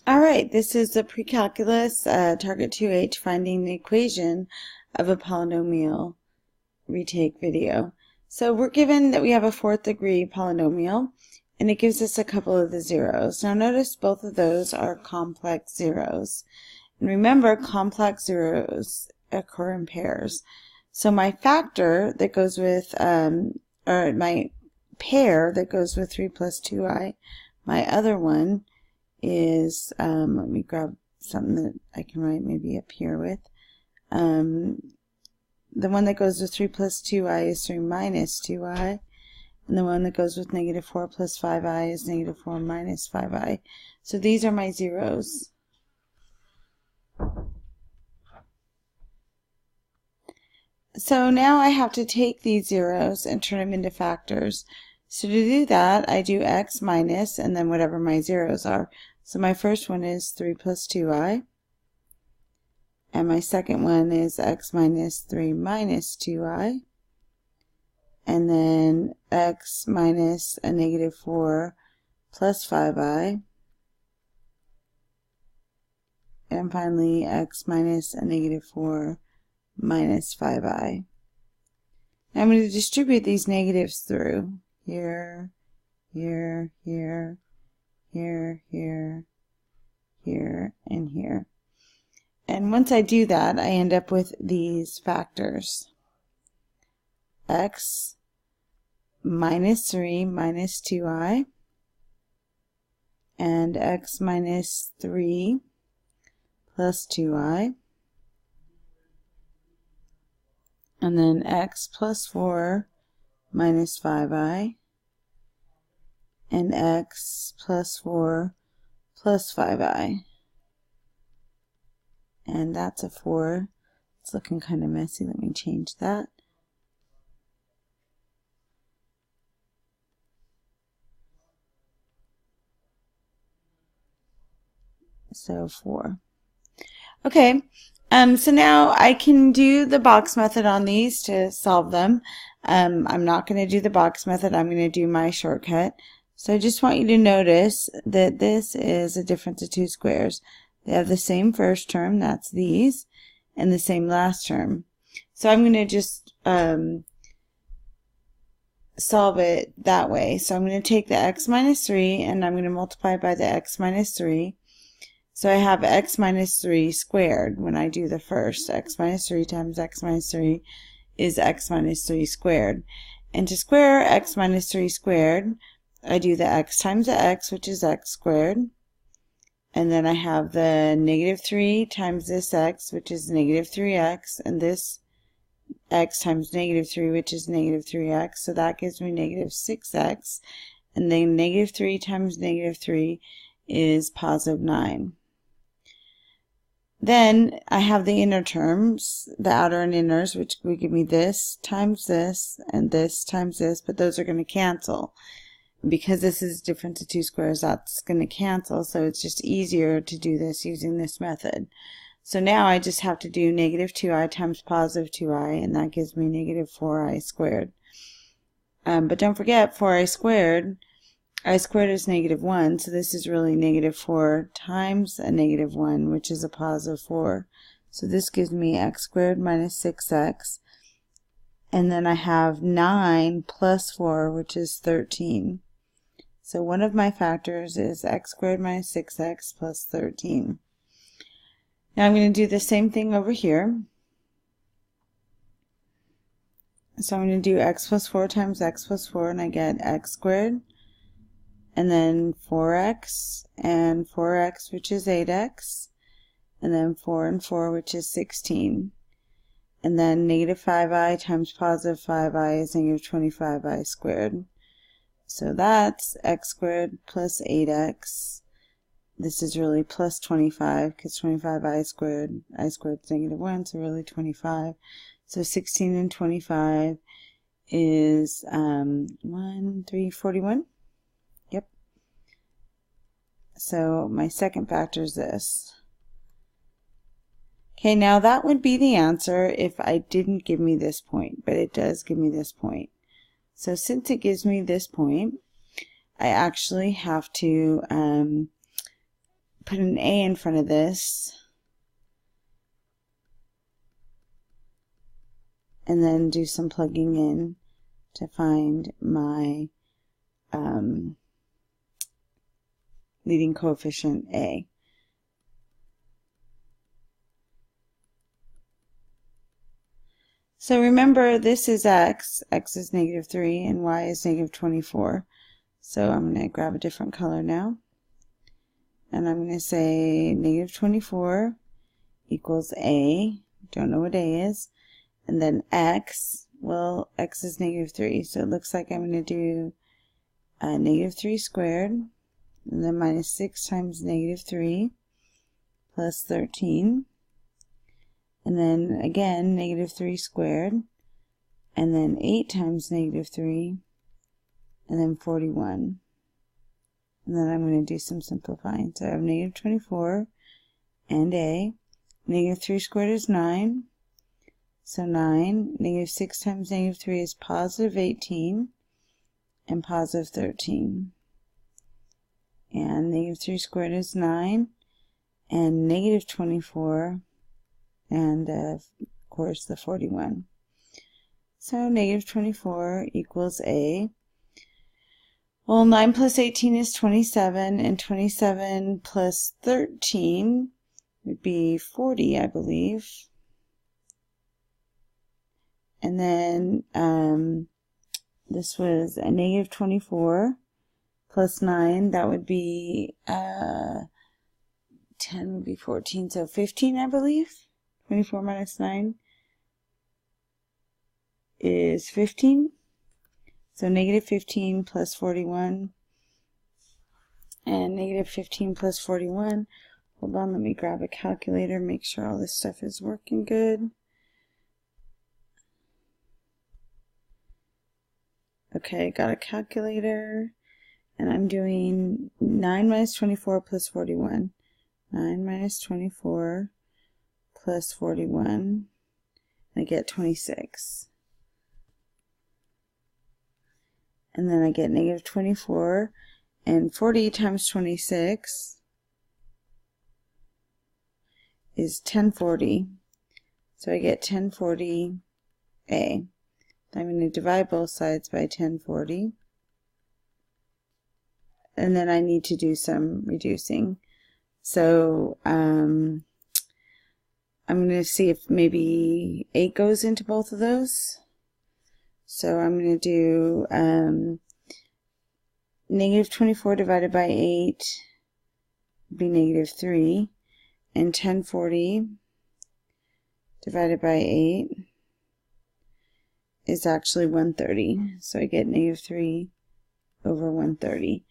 All right, this is the pre-calculus target 2H finding the equation of a polynomial retake video. So we're given that we have a fourth degree polynomial and it gives us a couple of the zeros. Now notice both of those are complex zeros. And remember, complex zeros occur in pairs. So my factor that goes with, or my pair that goes with 3 plus 2i, my other one is, let me grab something that I can write maybe up here with. The one that goes with 3 plus 2i is 3 minus 2i. And the one that goes with negative 4 plus 5i is negative 4 minus 5i. So these are my zeros. So now I have to take these zeros and turn them into factors. So to do that, I do x minus and then whatever my zeros are. So my first one is 3 plus 2i. And my second one is x minus 3 minus 2i. And then x minus a negative 4 plus 5i. And finally, x minus a negative 4 minus 5i. Now I'm going to distribute these negatives through. Here, here, here, here, here, here, and here. And once I do that, I end up with these factors. X minus 3 minus 2i and x minus 3 plus 2i and then x plus 4 minus 5i and x plus 4 plus 5i. And that's a 4. It's looking kind of messy. Let me change that. So 4. Okay, so now I can do the box method on these to solve them. I'm not going to do the box method. I'm going to do my shortcut. So I just want you to notice that this is a difference of two squares. They have the same first term, that's these, and the same last term. So I'm going to just solve it that way. So I'm going to take the x minus 3 and I'm going to multiply by the x minus 3. So I have x minus 3 squared when I do the first. X minus 3 times x minus 3 is x minus 3 squared. And to square x minus 3 squared, I do the x times the x, which is x squared. And then I have the negative 3 times this x, which is negative 3x, and this x times negative 3, which is negative 3x. So that gives me negative 6x. And then negative 3 times negative 3 is positive 9. Then I have the inner terms, the outer and inners, which would give me this times this and this times this, but those are going to cancel. Because this is a difference of two squares, that's going to cancel, so it's just easier to do this using this method. So now I just have to do negative 2i times positive 2i, and that gives me negative 4i squared. But don't forget, 4i squared is negative 1, so this is really negative 4 times a negative 1, which is a positive 4. So this gives me x squared minus 6x. And then I have 9 plus 4, which is 13. So one of my factors is x squared minus 6x plus 13. Now I'm going to do the same thing over here. So I'm going to do x plus 4 times x plus 4, and I get x squared. And then 4x, and 4x, which is 8x. And then 4 and 4, which is 16. And then negative 5i times positive 5i is negative 25i squared. So that's x squared plus 8x. This is really plus 25 because 25i squared is negative 1, so really 25. So 16 and 25 is 41. Yep. So my second factor is this. Okay, now that would be the answer if I didn't give me this point, but it does give me this point. So since it gives me this point, I actually have to put an a in front of this, and then do some plugging in to find my leading coefficient a. So remember, this is x is -3, and y is -24. So I'm going to grab a different color now, and I'm going to say -24 equals a, don't know what a is, and then x, well, x is -3, so it looks like I'm going to do -3 squared, and then minus 6 times -3 plus 13, and then again -3 squared, and then 8 times -3, and then 41. And then I'm going to do some simplifying. So I have -24 and a. -3 squared is 9. So 9. -6 times -3 is positive 18 and positive 13. And -3 squared is 9 and -24 and of course the 41. So -24 equals a. Well, 9 plus 18 is 27, and 27 plus 13 would be 40, I believe. And then this was a -24 plus 9, that would be 10 would be 14, so 15, I believe. 24 minus 9 is 15. So -15 plus 41, and -15 plus 41. Hold on, let me grab a calculator, make sure all this stuff is working good. Okay, got a calculator, and I'm doing 9 minus 24 plus 41. 9 minus 24 plus 41, and I get 26. And then I get -24, and 40 times 26 is 1040. So I get 1040a. I'm going to divide both sides by 1040. And then I need to do some reducing. So I'm going to see if maybe 8 goes into both of those. So I'm going to do -24 divided by 8 would be -3, and 1040 divided by 8 is actually 130. So I get -3 over 130,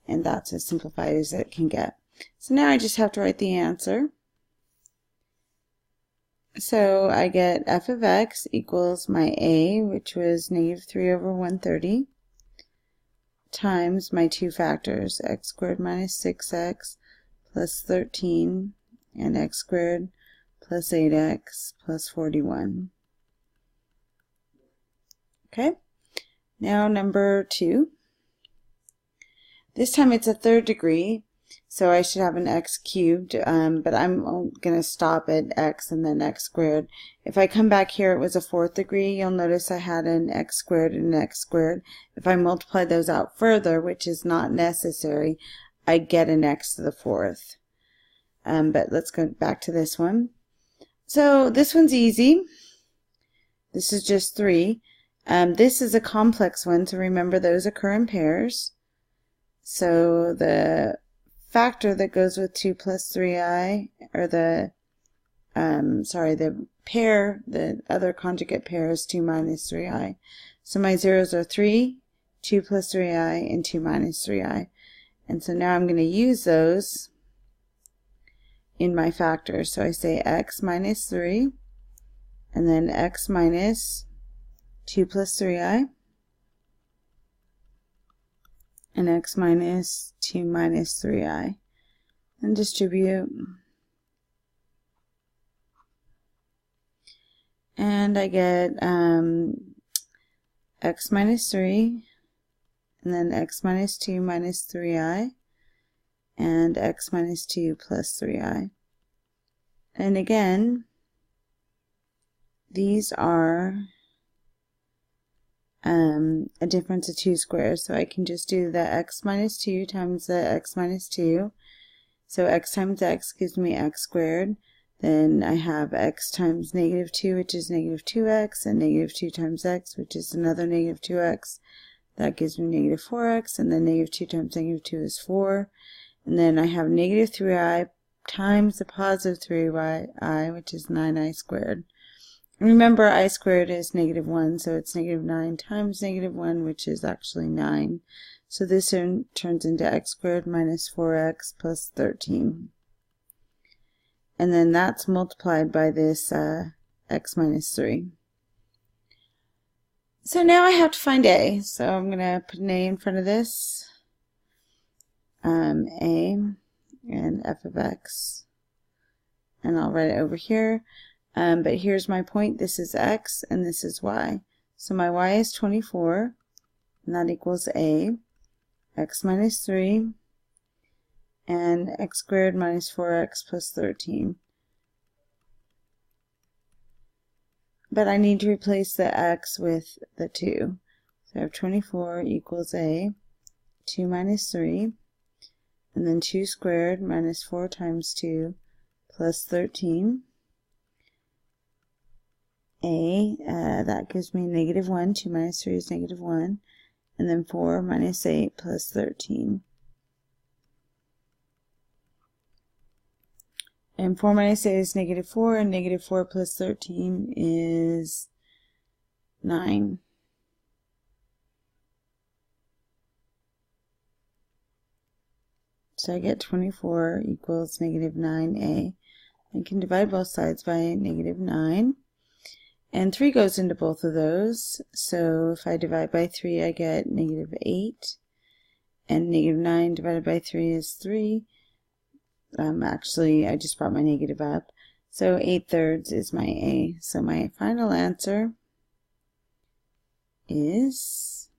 and that's as simplified as it can get. So now I just have to write the answer. So I get f of x equals my a, which was -3 over 130, times my two factors, x squared minus 6x plus 13, and x squared plus 8x plus 41. Okay, now number 2. This time it's a third degree, so I should have an x cubed, but I'm going to stop at x and then x squared. If I come back here, it was a fourth degree. You'll notice I had an x squared and an x squared. If I multiply those out further, which is not necessary, I get an x to the fourth. But let's go back to this one. So this one's easy. This is just 3. This is a complex one, so remember those occur in pairs. So the factor that goes with 2 plus 3i, or the pair, the other conjugate pair is 2 minus 3i. So my zeros are 3, 2 plus 3i, and 2 minus 3i. And so now I'm going to use those in my factors. So I say x minus 3, and then x minus 2 plus 3i, and x minus 2 minus 3i, and distribute. And I get x minus 3, and then x minus 2 minus 3i, and x minus 2 plus 3i. And again, these are a difference of 2 squares, so I can just do the x minus 2 times the x minus 2. So x times x gives me x squared. Then I have x times negative 2, which is negative 2x, and negative 2 times x, which is another negative 2x. That gives me negative 4x, and then negative 2 times negative 2 is 4. And then I have negative 3i times the positive 3i, which is 9i squared. Remember, I squared is negative 1, so it's negative 9 times negative 1, which is actually 9. So this turns into x squared minus 4x plus 13. And then that's multiplied by this x minus 3. So now I have to find a. So I'm going to put an a in front of this. A and f of x. And I'll write it over here. But here's my point. This is x and this is y. So my y is 24, and that equals a, x minus 3, and x squared minus 4x plus 13. But I need to replace the x with the 2. So I have 24 equals a, 2 minus 3, and then 2 squared minus 4 times 2 plus 13. That gives me negative 1. 2 minus 3 is negative 1. And then 4 minus 8 plus 13. And 4 minus 8 is negative 4, and negative 4 plus 13 is 9. So I get 24 equals negative 9a. I can divide both sides by negative 9. And 3 goes into both of those, so if I divide by 3 I get negative 8, and negative 9 divided by 3 is 3. Actually, I just brought my negative up, so 8/3 is my a. So my final answer is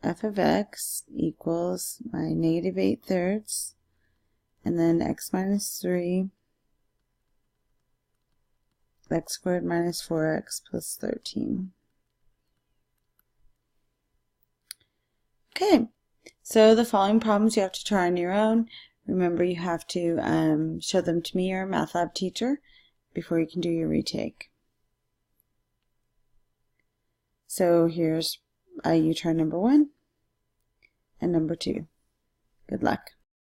f of x equals my negative 8/3, and then x minus 3, x squared minus 4x plus 13. Okay, so the following problems you have to try on your own. Remember, you have to show them to me or a math lab teacher before you can do your retake. So here's you try number 1 and number 2. Good luck.